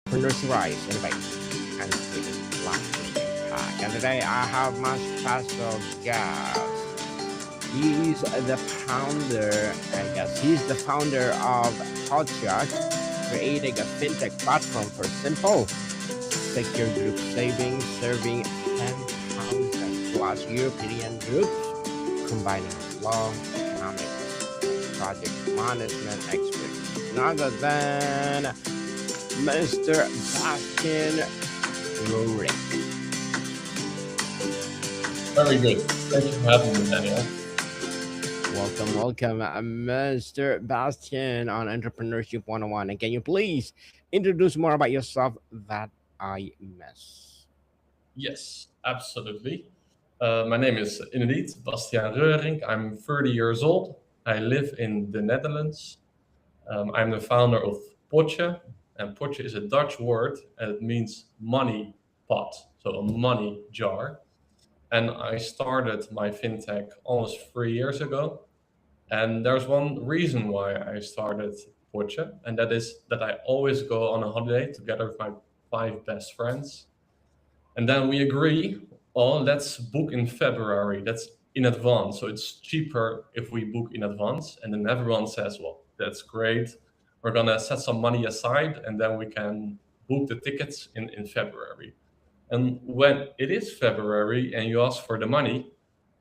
Entrepreneurs Rise, Innovate, and Create Lasting Impact. And today I have my special guest. He's the founder, I guess he's the founder of Potje, creating a fintech platform for simple, secure group savings, serving 10,000 plus European groups, combining law, economics, project management expertise. None other than Mr. Bastiaan Reurink. Very good. Thank you for having me, Daniel. Welcome, Mr. Bastian on Entrepreneurship 101. And can you please introduce more about yourself that I miss? Yes, absolutely. My name is indeed Bastiaan Reurink. I'm 30 years old. I live in the Netherlands. I'm the founder of Potje, and Potje is a Dutch word, and it means money pot, so a money jar. And I started my fintech almost 3 years ago. And there's one reason why I started Potje, and that is that I always go on a holiday together with my five best friends. And then we agree, oh, let's book in February. That's in advance. So it's cheaper if we book in advance. And then everyone says, well, that's great. We're going to set some money aside and then we can book the tickets in February. And when it is February and you ask for the money,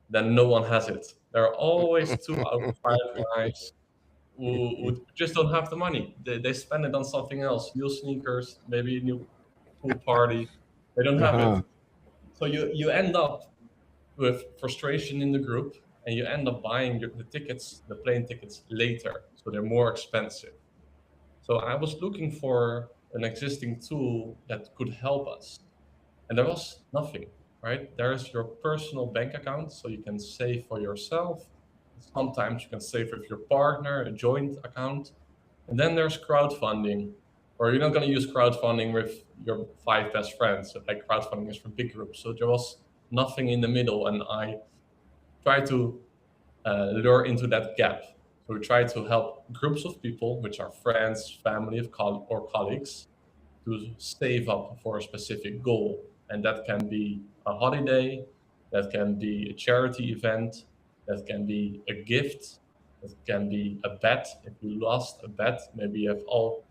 then no one has it. There are always 2 out of 5 guys who just don't have the money. They spend it on something else, new sneakers, maybe a new pool party. They don't have it. Uh-huh. So you end up with frustration in the group and you end up buying the tickets, the plane tickets later. So they're more expensive. So I was looking for an existing tool that could help us. And there was nothing, right? There is your personal bank account, so you can save for yourself. Sometimes you can save with your partner, a joint account. And then there's crowdfunding, or you're not going to use crowdfunding with your five best friends. So like crowdfunding is for big groups. So there was nothing in the middle, and I tried to lure into that gap. So we try to help groups of people, which are friends, family, or colleagues, to save up for a specific goal. And that can be a holiday, that can be a charity event, that can be a gift, that can be a bet. If you lost a bet, maybe you all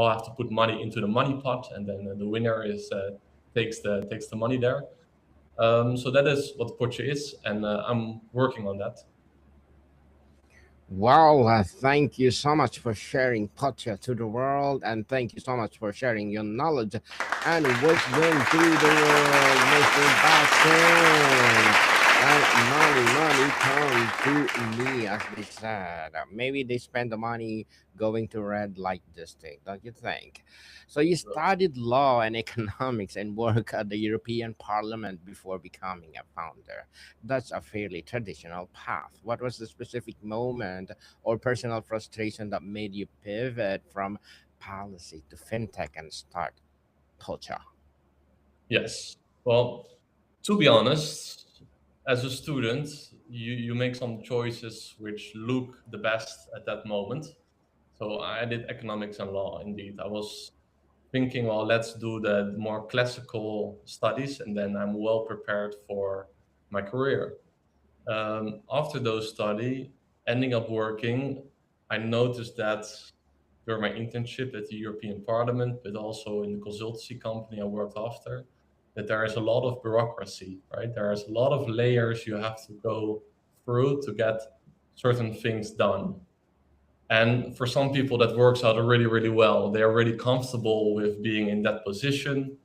have to put money into the money pot, and then the winner is takes the money there. So that is what Porsche is, and I'm working on that. Well, thank you so much for sharing Potcha to the world, and thank you so much for sharing your knowledge and wisdom to the world, Mr. Bastian. And money come to me, as they said. Maybe they spend the money going to red light district, don't you think? So you studied law and economics and work at the European Parliament before becoming a founder. That's a fairly traditional path. What was the specific moment or personal frustration that made you pivot from policy to fintech and start Polcha? Yes. Well, to be honest, as a student, you make some choices which look the best at that moment. So I did economics and law indeed. I was thinking, well, let's do the more classical studies and then I'm well prepared for my career. After those study, ending up working, I noticed that during my internship at the European Parliament, but also in the consultancy company I worked after, that there is a lot of bureaucracy, right? There is a lot of layers you have to go through to get certain things done. And for some people, that works out really, really well. They are really comfortable with being in that position.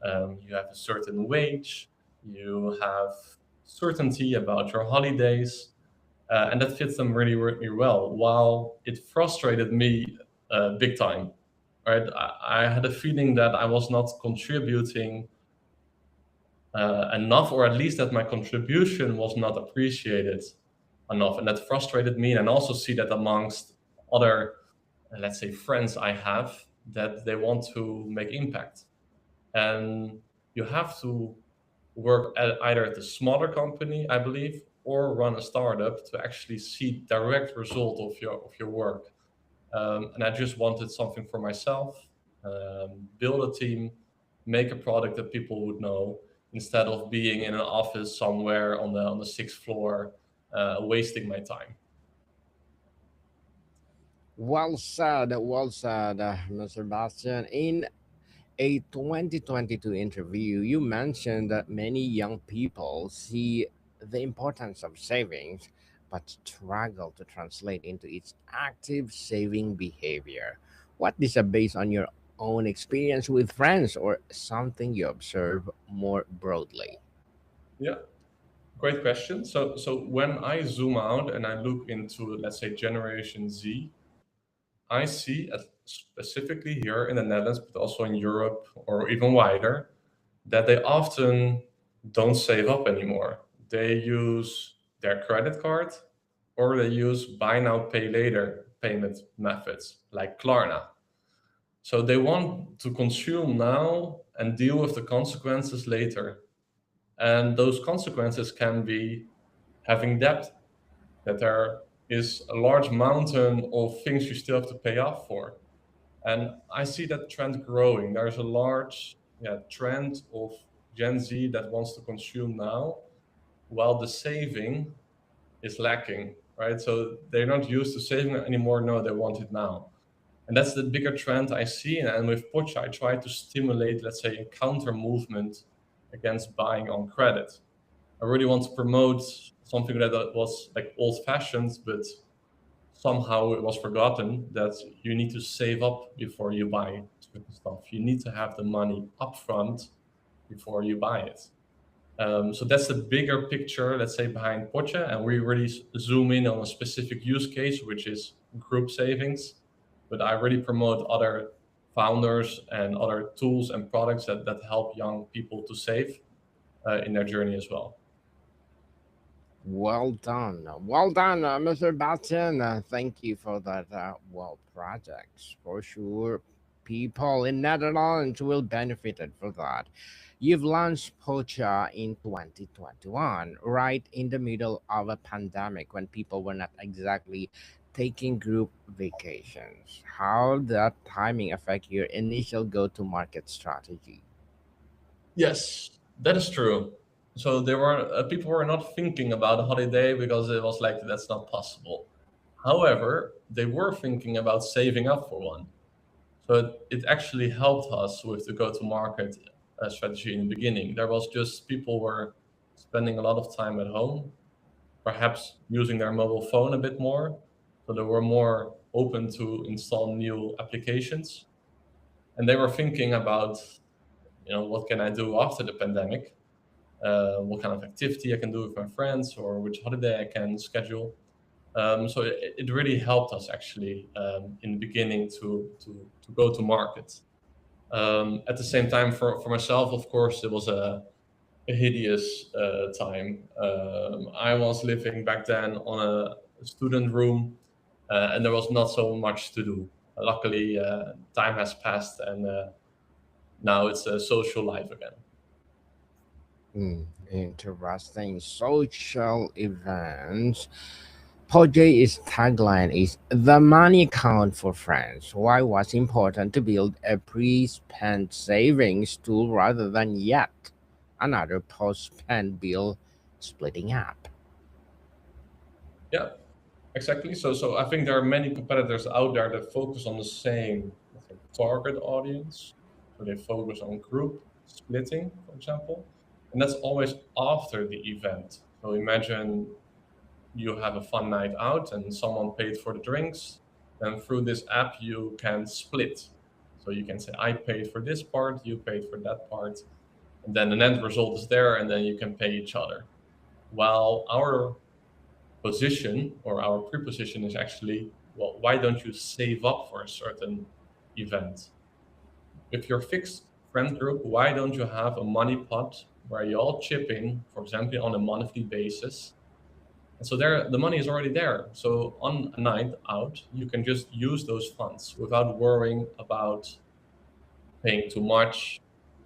You have a certain wage, you have certainty about your holidays, and that fits them really, really well. While it frustrated me big time, right? I had a feeling that I was not contributing enough, or at least that my contribution was not appreciated enough, and that frustrated me. And I also see that amongst other, let's say, friends I have, that they want to make impact, and you have to work at either at a smaller company, I believe, or run a startup to actually see direct result of your work. And I just wanted something for myself. build a team, make a product that people would know, instead of being in an office somewhere on the sixth floor, wasting my time. Well said, Mr. Bastian. In a 2022 interview, you mentioned that many young people see the importance of savings but struggle to translate into its active saving behavior. What is based on your own experience with friends or something you observe more broadly? Yeah, great question. So when I zoom out and I look into, let's say, Generation Z, I see, specifically here in the Netherlands, but also in Europe or even wider, that they often don't save up anymore. They use their credit card, or they use buy now, pay later payment methods like Klarna. So they want to consume now and deal with the consequences later. And those consequences can be having debt, that there is a large mountain of things you still have to pay off for. And I see that trend growing. There's a large, trend of Gen Z that wants to consume now, while the saving is lacking, right? So they're not used to saving anymore. No, they want it now. And that's the bigger trend I see. And with Potje, I try to stimulate, let's say, a counter movement against buying on credit. I really want to promote something that was like old fashioned, but somehow it was forgotten, that you need to save up before you buy certain stuff. You need to have the money upfront before you buy it. So that's the bigger picture, let's say, behind Potje, and we really zoom in on a specific use case, which is group savings. But I really promote other founders and other tools and products that help young people to save in their journey as well. Well done. Well done, Mr. Batten. Thank you for that projects. For sure, people in Netherlands will benefit for that. You've launched Pocha in 2021, right in the middle of a pandemic when people were not exactly taking group vacations. How did that timing affect your initial go-to-market strategy? Yes, that is true. So there were people were not thinking about a holiday because it was like that's not possible. However, they were thinking about saving up for one. So it actually helped us with the go-to-market strategy in the beginning. There was just people were spending a lot of time at home, perhaps using their mobile phone a bit more. So they were more open to install new applications, and they were thinking about, what can I do after the pandemic? What kind of activity I can do with my friends, or which holiday I can schedule. So it really helped us actually in the beginning to go to market. At the same time, for myself, of course, it was a hideous time. I was living back then on a student room, and there was not so much to do. Luckily, time has passed, and now it's a social life again. Interesting. Social events. Poje's tagline is "The money account for friends." Why was it important to build a pre-spend savings tool rather than yet another post-spend bill splitting app? Yeah, exactly. So I think there are many competitors out there that focus on the same, let's say, target audience. So they focus on group splitting, for example, and that's always after the event. So imagine you have a fun night out and someone paid for the drinks. Then through this app you can split. So you can say, I paid for this part, you paid for that part, and then the end result is there, and then you can pay each other. While our position or our preposition is actually, well, why don't you save up for a certain event? If you're fixed friend group, why don't you have a money pot where you all chip in, for example, on a monthly basis? And so there, the money is already there. So on a night out, you can just use those funds without worrying about paying too much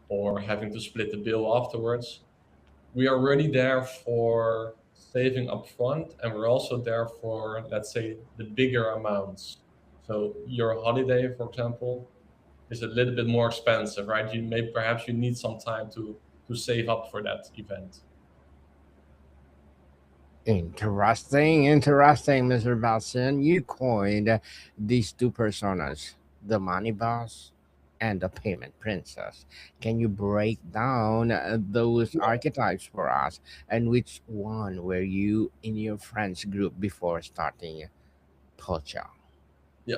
or having to split the bill afterwards. We are really there for saving upfront, and we're also there for, let's say, the bigger amounts. So your holiday, for example, is a little bit more expensive, right? You may perhaps you need some time to save up for that event. Interesting, interesting, Mr. Bastiaan. You coined these two personas, the money boss and the payment princess. Can you break down those archetypes for us? And which one were you in your friends group before starting Potja? Yeah.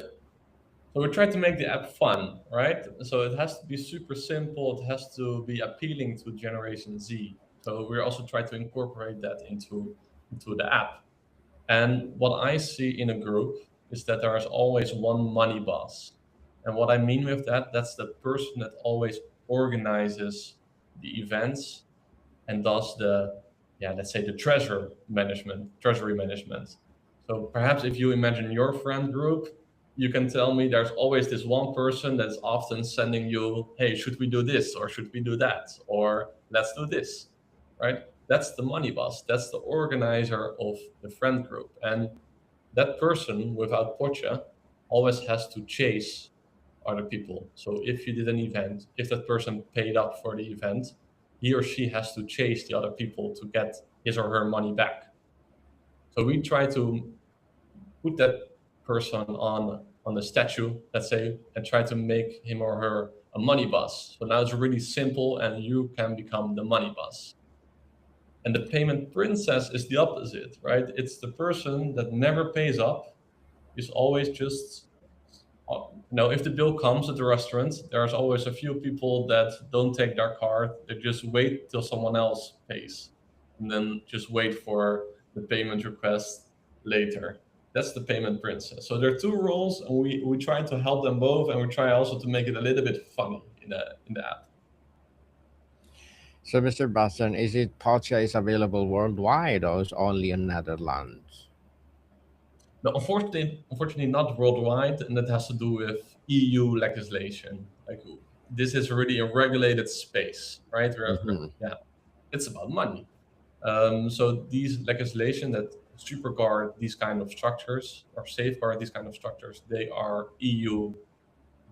So we try to make the app fun, right? So it has to be super simple. It has to be appealing to Generation Z. So we also try to incorporate that into the app. And what I see in a group is that there is always one money boss. And what I mean with that, that's the person that always organizes the events and does the, yeah, let's say the treasury management. So perhaps if you imagine your friend group, you can tell me there's always this one person that's often sending you, hey, should we do this or should we do that or let's do this, right? That's the money boss. That's the organizer of the friend group. And that person without Potja always has to chase other people. So if you did an event, if that person paid up for the event, he or she has to chase the other people to get his or her money back. So we try to put that person on the statue, let's say, and try to make him or her a money boss. So now it's really simple, and you can become the money boss. And the payment princess is the opposite, right? It's the person that never pays up, is always just if the bill comes at the restaurant, there's always a few people that don't take their card. They just wait till someone else pays, and then just wait for the payment request later. That's the payment princess. So there are two roles, and we try to help them both, and we try also to make it a little bit funny in the app. So, Mr. Bastiaan, is it Potja is available worldwide or is only in Netherlands? Now, unfortunately, not worldwide, and that has to do with EU legislation. Like this is really a regulated space, right? Mhm. Yeah, it's about money. So these legislation that superguard these kind of structures or safeguard these kind of structures, they are EU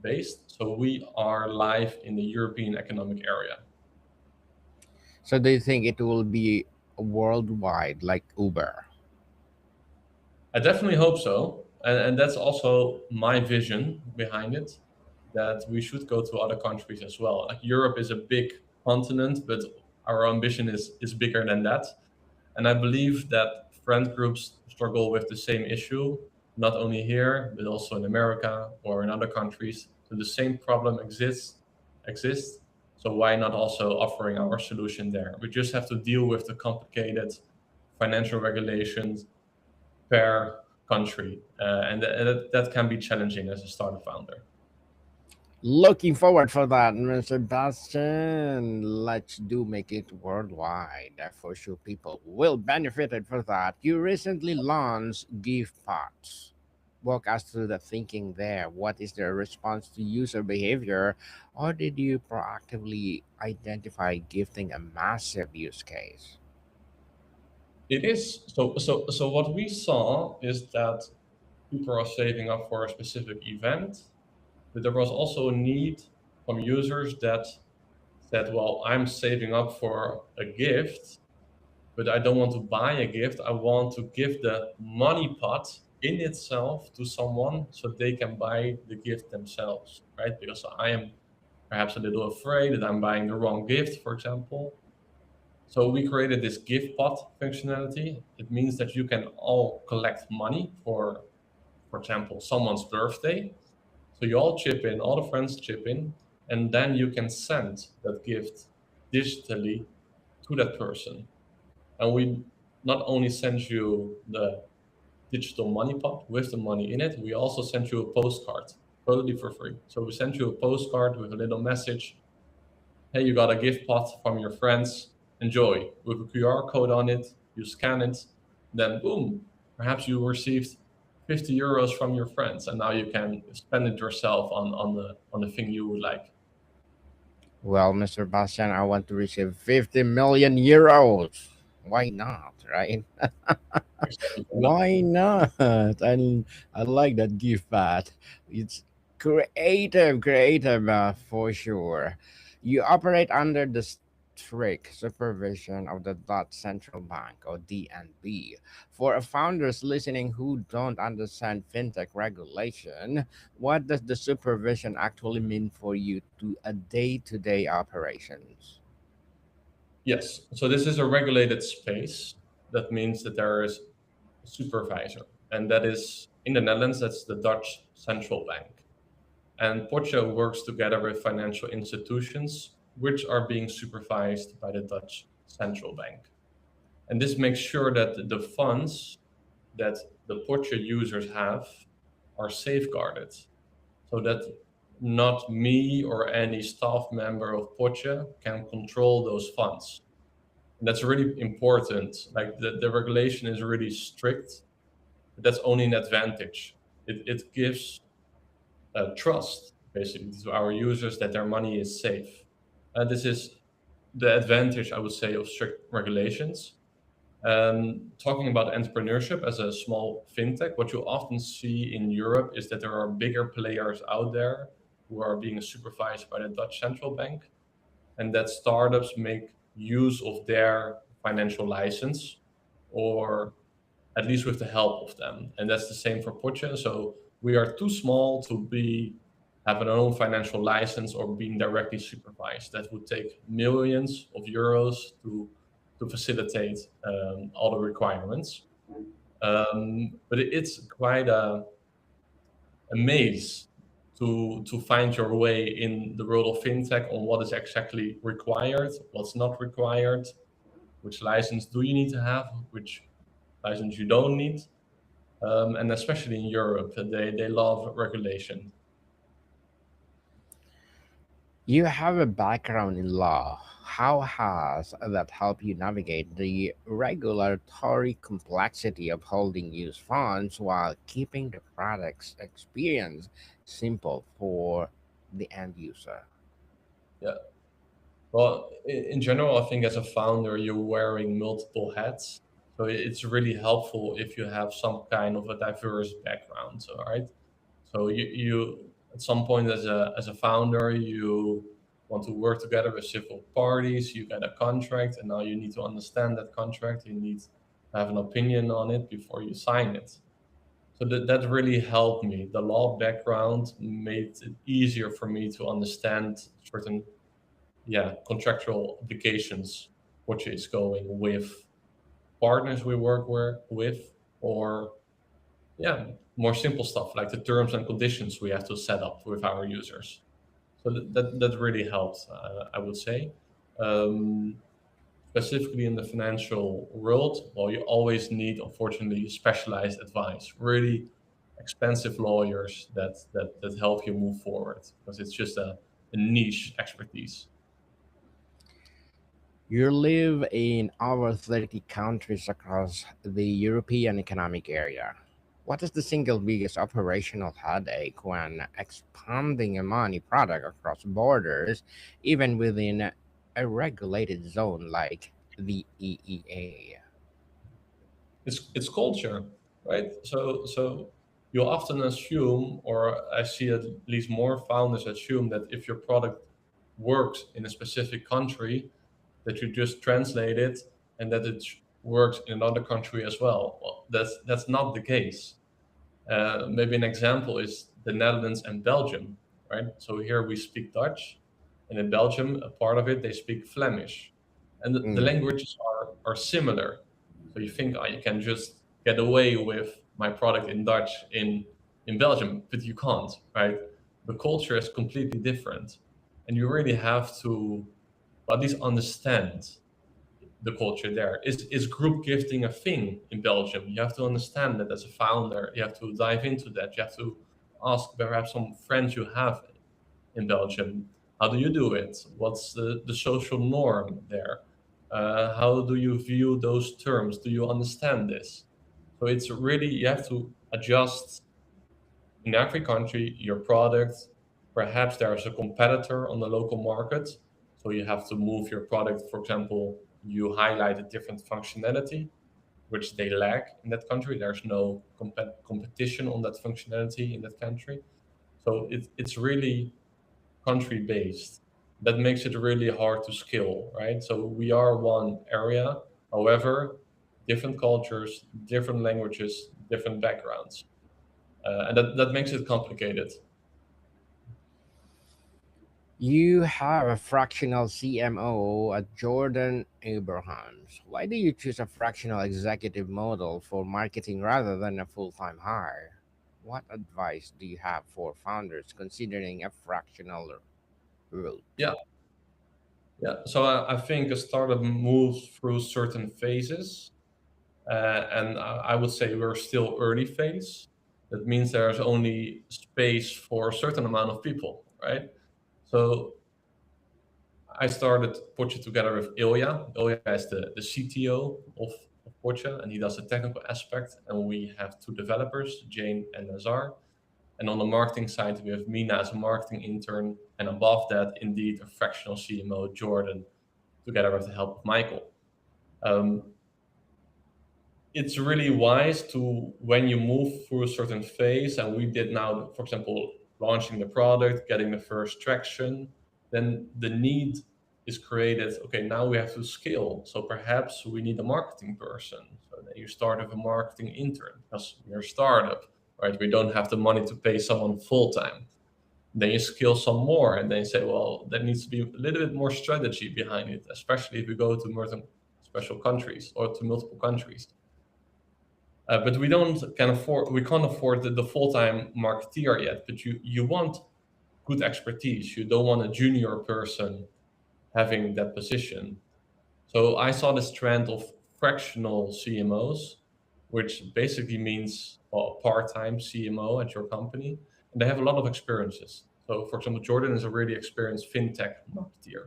based. So we are live in the European Economic Area. So, do you think it will be worldwide like Uber? I definitely hope so, and that's also my vision behind it. That we should go to other countries as well. Like Europe is a big continent, but our ambition is bigger than that. And I believe that friend groups struggle with the same issue, not only here, but also in America or in other countries. So the same problem exists. So why not also offering our solution there? We just have to deal with the complicated financial regulations per country, and that can be challenging as a startup founder. Looking forward for that, Mr. Bastian. Let's do make it worldwide. For sure, people will benefit it for that. You recently launched gift pots. Walk us through the thinking there. What is the response to user behavior, or did you proactively identify gifting a massive use case? It is so. What we saw is that people are saving up for a specific event, but there was also a need from users that said, "Well, I'm saving up for a gift, but I don't want to buy a gift. I want to give the money pot in itself to someone so they can buy the gift themselves, right? Because I am perhaps a little afraid that I'm buying the wrong gift, for example." So we created this gift pot functionality. It means that you can all collect money for example, someone's birthday. So you all chip in, all the friends chip in, and then you can send that gift digitally to that person. And we not only send you the digital money pot with the money in it, we also send you a postcard totally for free. So we send you a postcard with a little message. Hey, you got a gift pot from your friends. Enjoy. With a QR code on it, you scan it, then boom, perhaps you received 50 euros from your friends, and now you can spend it yourself on the thing you would like. Well, Mr. Bastian, I want to receive 50 million euros. Why not, right? Exactly. Why not? I like that gift bat. It's Creative, for sure. You operate under the strict supervision of the Dutch Central Bank or DNB. For founders listening who don't understand fintech regulation, what does the supervision actually mean for you to a day-to-day operations? Yes. So this is a regulated space. That means that there is a supervisor, and that is in the Netherlands. That's the Dutch Central Bank. And Potje works together with financial institutions, which are being supervised by the Dutch Central Bank. And this makes sure that the funds that the Potje users have are safeguarded, so that not me or any staff member of Potje can control those funds. And that's really important. Like the regulation is really strict, but that's only an advantage. It gives trust basically to our users that their money is safe. This is the advantage, I would say, of strict regulations. Talking about entrepreneurship as a small fintech, what you often see in Europe is that there are bigger players out there who are being supervised by the Dutch central bank, and that startups make use of their financial license, or at least with the help of them. And that's the same for Potje. So we are too small to be having our own financial license or being directly supervised. That would take millions of euros to facilitate all the requirements. But it's quite a maze to find your way in the world of fintech on what is exactly required, what's not required, which license do you need to have, which license you don't need. And especially in Europe, they love regulation. You have a background in law. How has that helped you navigate the regulatory complexity of holding used funds while keeping the product's experience simple for the end user? Yeah. Well, in general, I think as a founder, you're wearing multiple hats. So it's really helpful if you have some kind of a diverse background. So, right. So you at some point as a founder, you want to work together with civil parties. You get a contract, and now you need to understand that contract. You need to have an opinion on it before you sign it. So that really helped me. The law background made it easier for me to understand certain, yeah, contractual obligations, which is going with partners we work with, or yeah, more simple stuff like the terms and conditions we have to set up with our users. So that really helped, I would say. Um, Specifically in the financial world, well, you always need, unfortunately, specialized advice. Really expensive lawyers that help you move forward because it's just a niche expertise. You live in over 30 countries across the European Economic Area. What is the single biggest operational headache when expanding a money product across borders, even within a regulated zone like the EEA? It's culture, right? So you often assume, or I see at least more founders assume that if your product works in a specific country, that you just translate it and that it works in another country as well. Well, that's not the case. Maybe an example is the Netherlands and Belgium, right? So here we speak Dutch, and in Belgium, a part of it they speak Flemish, and the Mm. languages are similar. So you think, oh, you can just get away with my product in Dutch in Belgium, but you can't, right? The culture is completely different, and you really have to at least understand the culture there. Is group gifting a thing in Belgium? You have to understand that as a founder. You have to dive into that. You have to ask perhaps some friends you have in Belgium. How do you do it? What's the social norm there? How do you view those terms? Do you understand this? So it's really, you have to adjust in every country your product. Perhaps there is a competitor on the local market, so you have to move your product. For example, you highlight a different functionality which they lack in that country. There's no competition on that functionality in that country, So it's really country based. That makes it really hard to scale, right? So we are one area, however, different cultures, different languages, different backgrounds, and that makes it complicated. You have a fractional CMO at Jordan Abrahams. Why do you choose a fractional executive model for marketing rather than a full time hire? What advice do you have for founders considering a fractional route? Yeah, yeah. So I think a startup moves through certain phases, and I would say we're still early phase. That means there's only space for a certain amount of people, right? So I started Potje together with Ilya. Ilya is the CTO of Potje, and he does the technical aspect. And we have two developers, Jane and Nazar. And on the marketing side, we have Mina as a marketing intern. And above that, indeed, a fractional CMO, Jordan, together with the help of Michael. Um, it's really wise to, when you move through a certain phase, and we did now, for example, launching the product, getting the first traction, then the need is created. Okay, now we have to scale. So perhaps we need a marketing person. So then you start with a marketing intern because you're a startup, right? We don't have the money to pay someone full time. Then you scale some more, and then you say, well, there needs to be a little bit more strategy behind it, especially if we go to more special countries or to multiple countries. But we can't afford the full-time marketeer yet. But you want good expertise. You don't want a junior person having that position. So I saw this trend of fractional CMOs, which basically means a part-time CMO at your company, and they have a lot of experiences. So, for example, Jordan is a really experienced fintech marketeer,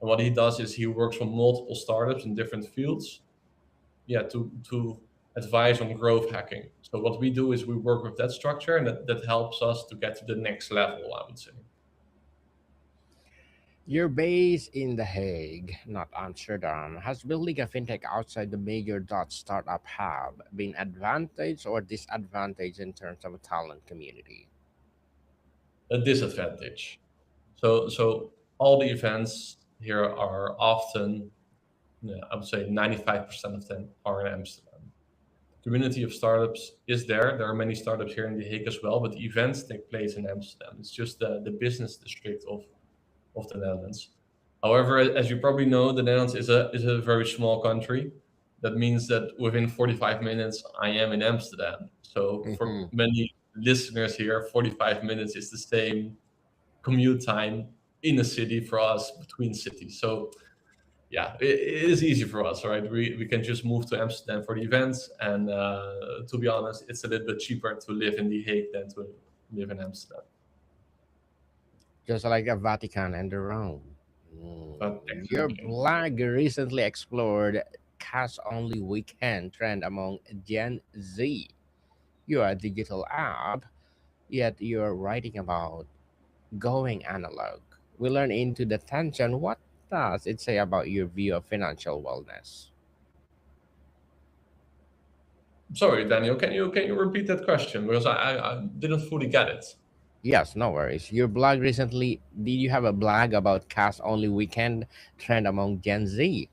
and what he does is he works for multiple startups in different fields, yeah, to advise on growth hacking. So what we do is we work with that structure, and that helps us to get to the next level, I would say. You're based in The Hague, not Amsterdam. Has building a fintech outside the major dot startup hub been advantage or disadvantage in terms of a talent community? A disadvantage. So all the events here are often, yeah, I would say 95% of them are in Amsterdam. Community of startups is there. There are many startups here in The Hague as well, but the events take place in Amsterdam. It's just the business district of the Netherlands. However, as you probably know, the Netherlands is a very small country. That means that within 45 minutes, I am in Amsterdam. So for Hmm. many listeners here, 45 minutes is the same commute time in a city for us between cities. So yeah, it is easy for us, right? We can just move to Amsterdam for the events, and to be honest, it's a little bit cheaper to live in The Hague than to live in Amsterdam. Just like the Vatican and the Rome. But Your exactly. blog recently explored cash only weekend trend among Gen Z. You are a digital app, yet you're writing about going analog. We learn into the tension. What does it say about your view of financial wellness? Sorry, Daniel, can you repeat that question because I didn't fully get it. Yes, no worries. Your blog recently, did you have a blog about cash only weekend trend among Gen Z?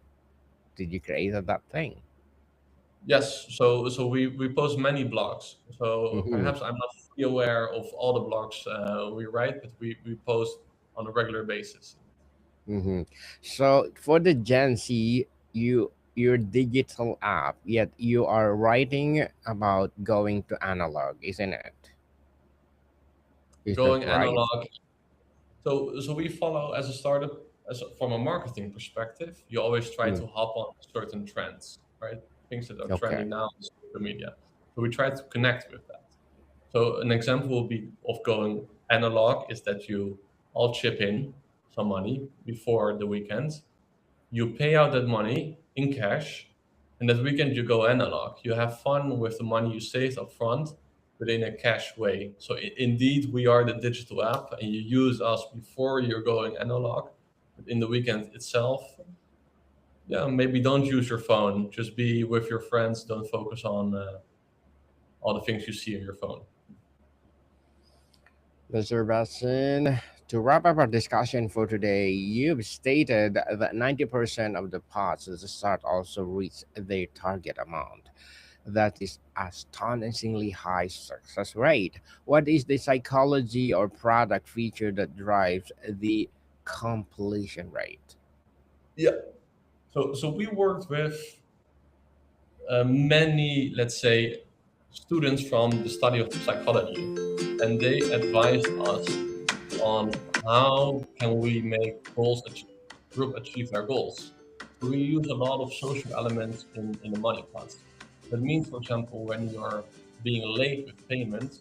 Did you create that thing? Yes, so we post many blogs. So Hmm. perhaps I'm not fully aware of all the blogs we write, but we post on a regular basis. Hmm. So for the Gen Z, your digital app, yet you are writing about going to analog, isn't it? Is that Going right? analog. So we follow as a startup, from a marketing perspective, you always try Mm, to hop on certain trends, right? Things that are okay. trending now on social media. So we try to connect with that. So an example would be of going analog is that you all chip in some money before the weekend. You pay out that money in cash, and that weekend you go analog. You have fun with the money you saved up front, but in a cash way. So indeed, we are the digital app, and you use us before you're going analog. But in the weekend itself, yeah, maybe don't use your phone. Just be with your friends. Don't focus on all the things you see on your phone. Mr. Bastiaan, to wrap up our discussion for today, you've stated that 90% of the pods at the start also reach their target amount. That is astonishingly high success rate. What is the psychology or product feature that drives the completion rate? Yeah. So we worked with many, let's say, students from the study of psychology, and they advised us on how can we make group achieve their goals. So we use a lot of social elements in the money pots. That means, for example, when you're being late with payment,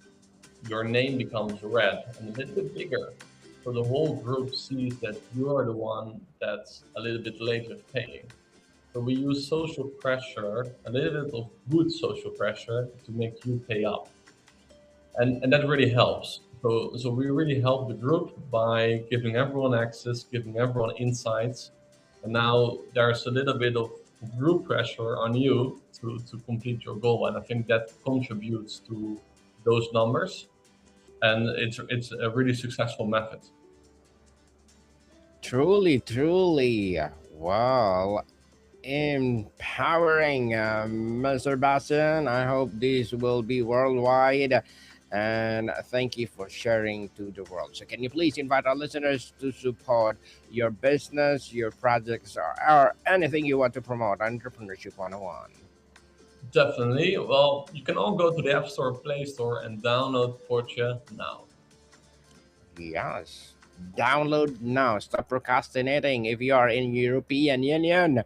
your name becomes red and a little bit bigger. So the whole group sees that you're the one that's a little bit late with paying. So we use social pressure, a little bit of good social pressure to make you pay up. And that really helps. So we really help the group by giving everyone access, giving everyone insights. And now there's a little bit of group pressure on you to complete your goal. And I think that contributes to those numbers. And it's a really successful method. Truly, truly. Well, empowering, Mr. Bastiaan. I hope this will be worldwide. And thank you for sharing to the world. So, can you please invite our listeners to support your business, your projects, or anything you want to promote? Entrepreneurship 101. Definitely. Well, you can all go to the App Store, Play Store, and download Potje now. Yes. Download now. Stop procrastinating. If you are in European Union,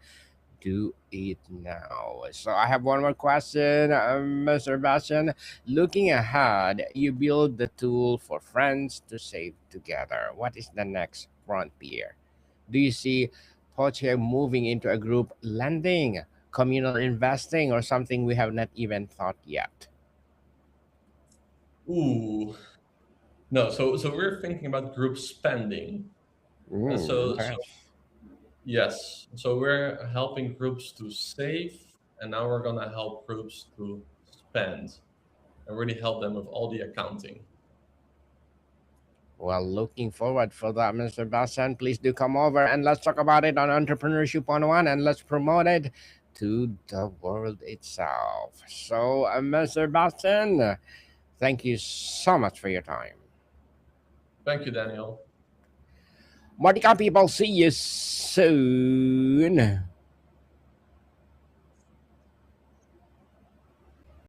do it now. So I have one more question, Mr. Bastian. Looking ahead, you build the tool for friends to save together. What is the next frontier? Do you see Poche moving into a group lending, communal investing, or something we have not even thought yet? Ooh, no. So we're thinking about group spending. So Interesting. yes. So we're helping groups to save, and now we're gonna help groups to spend and really help them with all the accounting. Well, looking forward for that, Mr. Bastian. Please do come over and let's talk about it on Entrepreneurship 101 and let's promote it to the world itself. So, Mr. Bastian, thank you so much for your time. Thank you, Daniel. Martica people, see you soon.